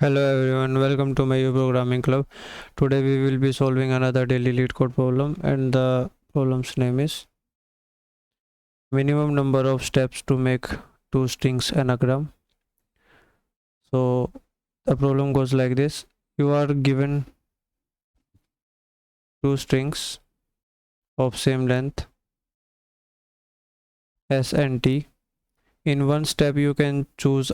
Hello everyone, welcome to my programming club. Today we will be solving another daily Leetcode problem, and the problem's name is minimum number of steps to make two strings anagram. So the problem goes like this. You are given two strings of same length S and T. In one step you can choose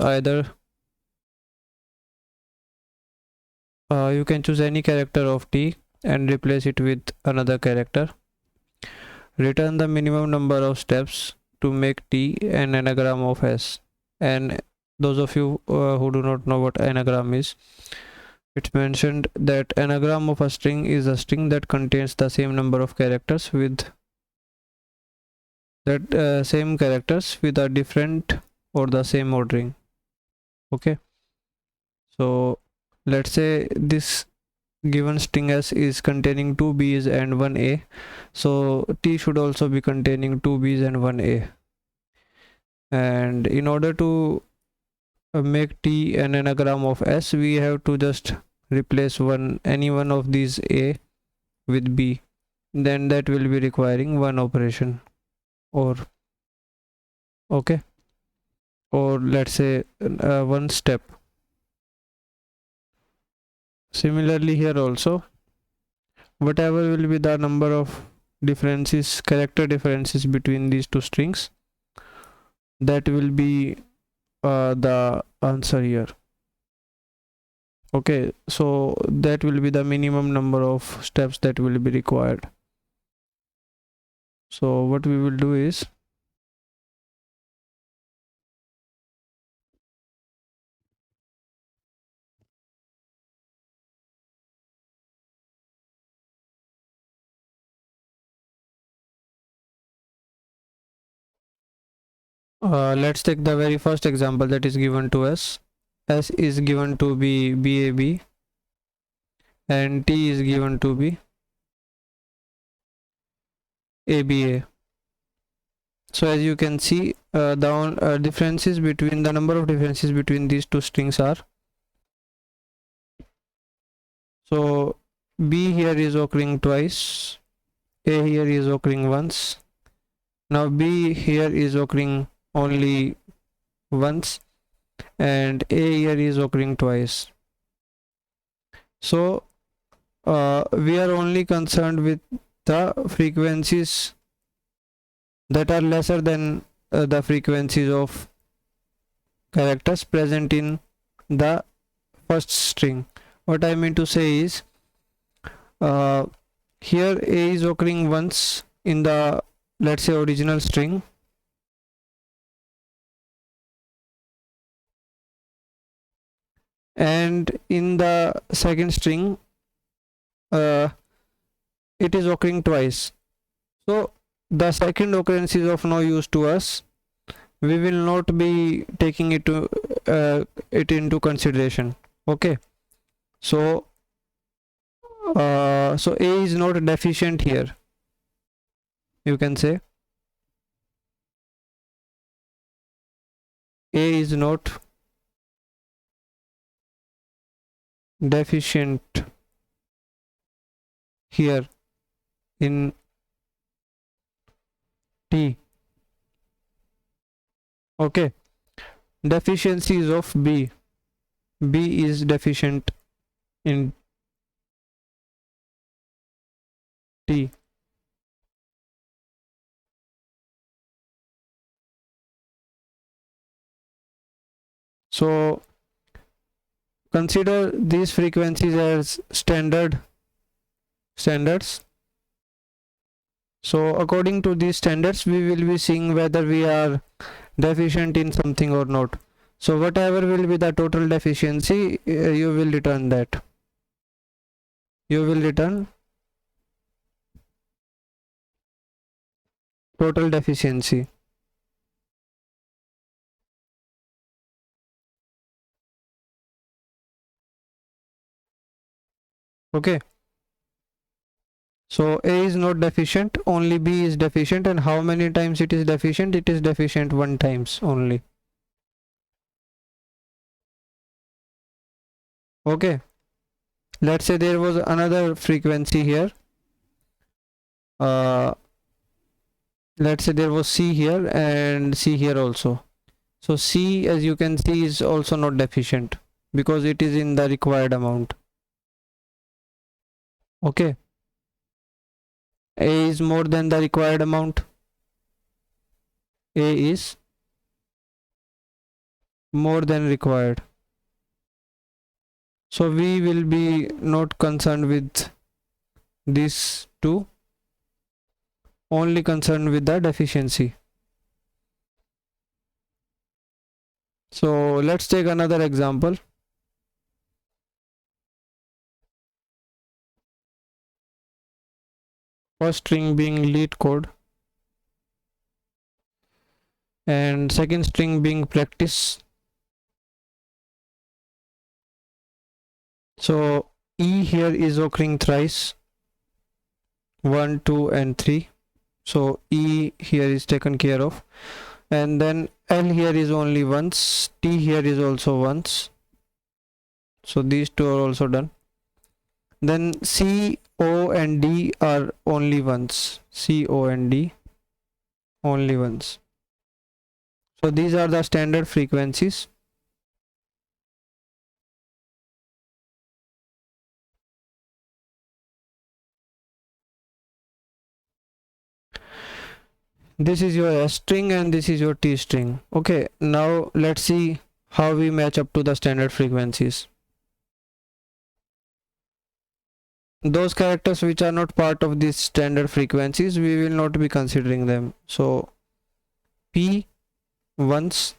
you can choose any character of T and replace it with another character. Return the minimum number of steps to make T an anagram of S. And those of you who do not know what anagram is, it's mentioned that anagram of a string is a string that contains the same number of characters with same characters with a different or the same ordering. Okay, so let's say this given string S is containing two B's and one A, so T should also be containing two B's and one A. And in order to make T an anagram of S, we have to just replace any one of these A with B. Then that will be requiring one operation, or okay, or let's say one step. Similarly here also, whatever will be the number of character differences between these two strings, that will be the answer here. Okay, so that will be the minimum number of steps that will be required. So what we will do is, let's take the very first example that is given to us. S is given to be BAB and T is given to be ABA. So as you can see, the number of differences between these two strings are, so B here is occurring twice, A here is occurring once. Now B here is occurring only once and A here is occurring twice. So we are only concerned with the frequencies that are lesser than the frequencies of characters present in the first string. What I mean to say is, here A is occurring once in the, let's say, original string, and in the second string it is occurring twice. So the second occurrence is of no use to us. We will not be taking it into consideration. Okay, so A is not deficient here, you can say. A is not deficient here in T. Okay, deficiencies of B is deficient in T. So consider these frequencies as standards. So according to these standards, we will be seeing whether we are deficient in something or not. So whatever will be the total deficiency, you will return that. You will return total deficiency. Okay, so A is not deficient, only B is deficient. And how many times it is deficient? It is deficient one times only. Okay, let's say there was another frequency here. Let's say there was C here and C here also. So C, as you can see, is also not deficient because it is in the required amount. Okay, A is more than the required amount. A is more than required. So we will be not concerned with these two, only concerned with the deficiency. So let's take another example. First string being Leetcode and second string being practice. So E here is occurring thrice, 1, 2 and 3. So E here is taken care of, and then L here is only once, T here is also once, so these two are also done. Then C, O and D are only once, C, O and D only once. So these are the standard frequencies. This is your S string and this is your T string. Okay, now let's see how we match up to the standard frequencies. Those characters which are not part of these standard frequencies, we will not be considering them. So P once,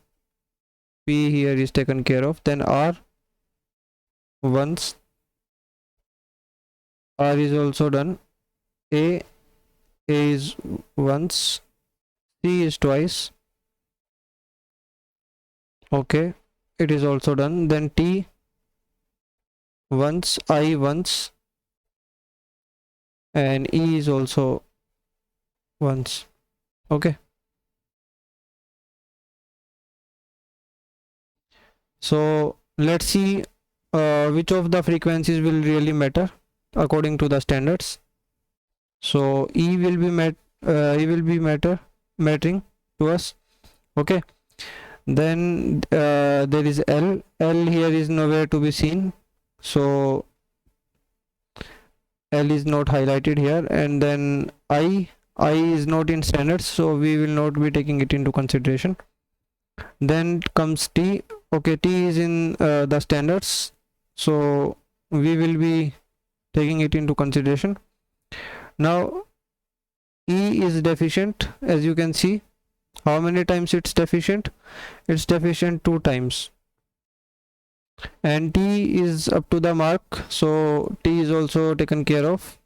P here is taken care of, then R once, R is also done, A is once, C is twice, okay, it is also done, then T once, I once, and E is also once. Okay, so let's see which of the frequencies will really matter according to the standards. So E will be mattering to us. Okay, then there is L. L here is nowhere to be seen, so L is not highlighted here, and then I is not in standards, so we will not be taking it into consideration. Then comes T. Okay, T is in the standards, so we will be taking it into consideration. Now E is deficient, as you can see. How many times it's deficient? It's deficient 2 times. And T is up to the mark, so T is also taken care of.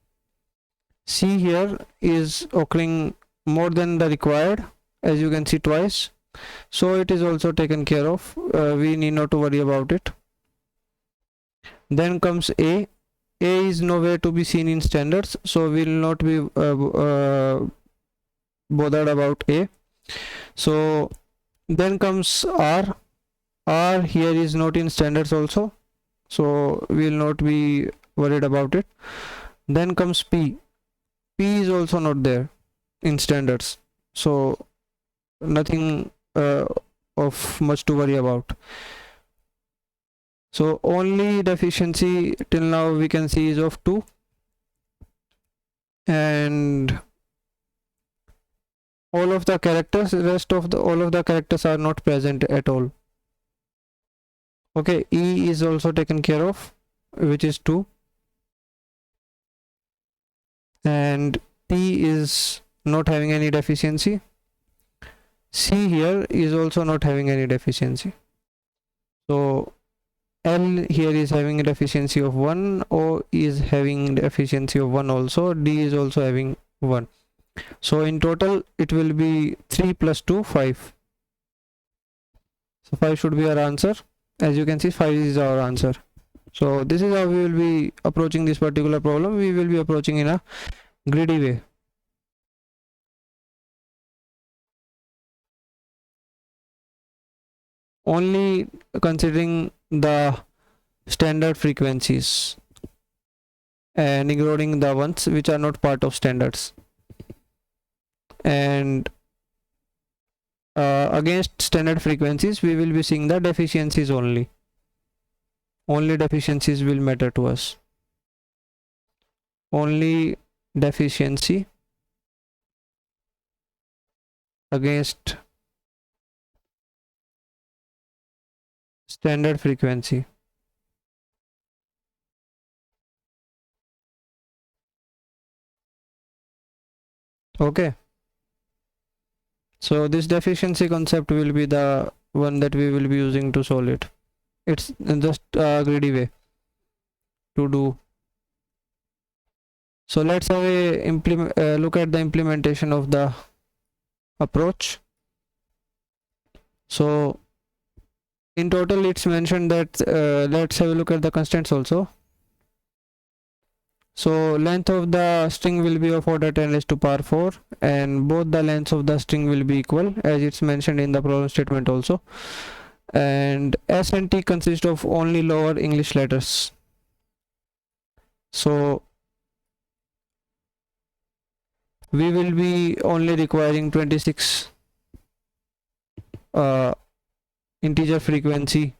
C here is occurring more than the required, as you can see, twice, so it is also taken care of. We need not to worry about it. Then comes A. A is nowhere to be seen in standards, so we will not be bothered about A. So then comes R. R here is not in standards also, so we will not be worried about it. Then comes P. P is also not there in standards, so nothing of much to worry about. So only deficiency till now we can see is of 2, and all of the characters, rest of the all of the characters are not present at all. Okay, E is also taken care of, which is 2, and T is not having any deficiency. C here is also not having any deficiency. So L here is having a deficiency of 1, O is having deficiency of 1 also, D is also having 1. So in total it will be 3 plus 2, 5. So 5 should be our answer. As you can see, 5 is our answer. So this is how we will be approaching this particular problem. We will be approaching in a greedy way. Only considering the standard frequencies and ignoring the ones which are not part of standards. And against standard frequencies we will be seeing the deficiencies only. Only deficiencies will matter to us. Only deficiency against standard frequency. Okay, so this deficiency concept will be the one that we will be using to solve it. It's just a greedy way to do. So let's have a look at the implementation of the approach. So in total it's mentioned that let's have a look at the constants also. So length of the string will be of order 10 raised to power 4, and both the lengths of the string will be equal as it's mentioned in the problem statement also. And S and T consist of only lower English letters. So we will be only requiring 26 integer frequency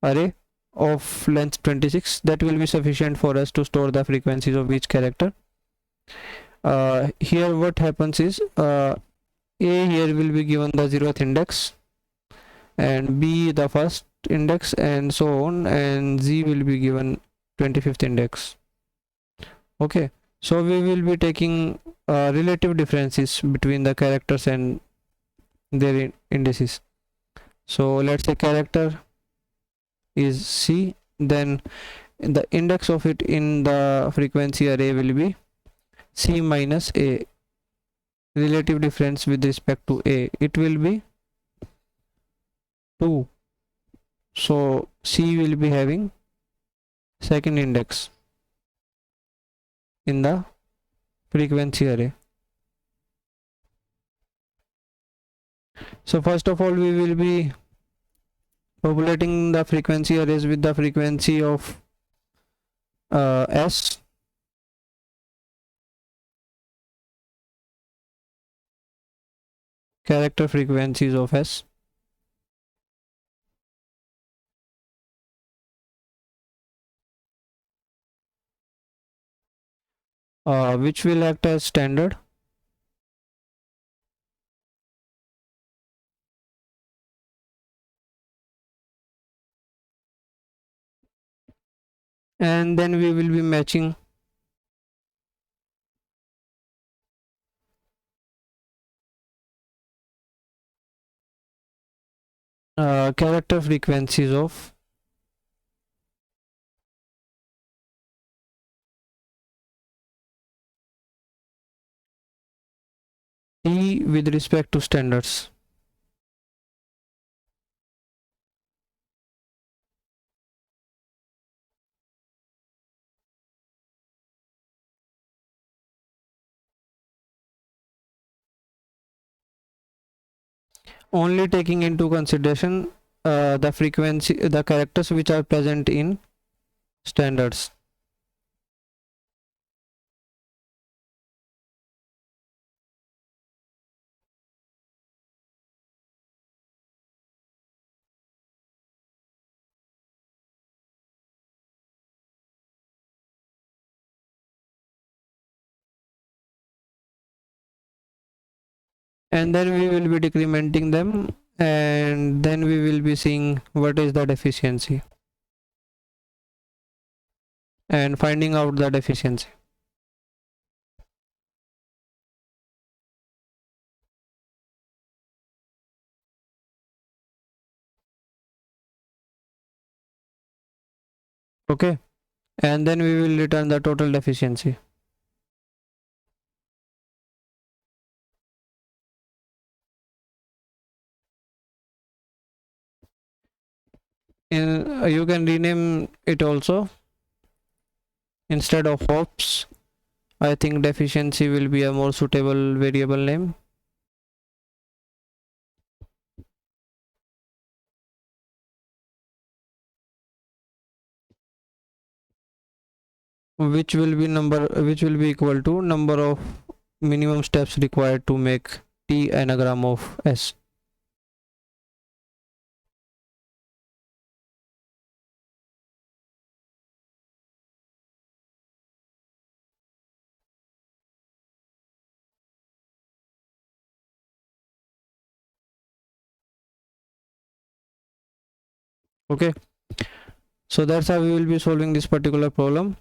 array of length 26. That will be sufficient for us to store the frequencies of each character. Here what happens is A here will be given the 0th index, and B the first index, and so on, and Z will be given 25th index. Okay, so we will be taking relative differences between the characters and their indices. So let's say character is C, then the index of it in the frequency array will be C minus A. Relative difference with respect to A, it will be 2. So C will be having second index in the frequency array. So first of all we will be populating the frequency arrays with the frequency of S, character frequencies of S, which will act as standard, and then we will be matching character frequencies of T with respect to standards. Only taking into consideration the frequency, the characters which are present in standards. And then we will be decrementing them, and then we will be seeing what is the deficiency and finding out the deficiency. Okay, and then we will return the total deficiency. You can rename it also. Instead of hops, I think deficiency will be a more suitable variable name. which will be equal to number of minimum steps required to make T anagram of S. Okay, so that's how we will be solving this particular problem.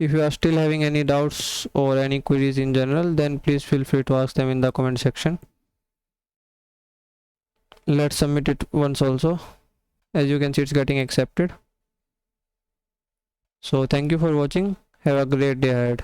If you are still having any doubts or any queries in general, then please feel free to ask them in the comment section. Let's submit it once also. As you can see, it's getting accepted. So thank you for watching. Have a great day ahead.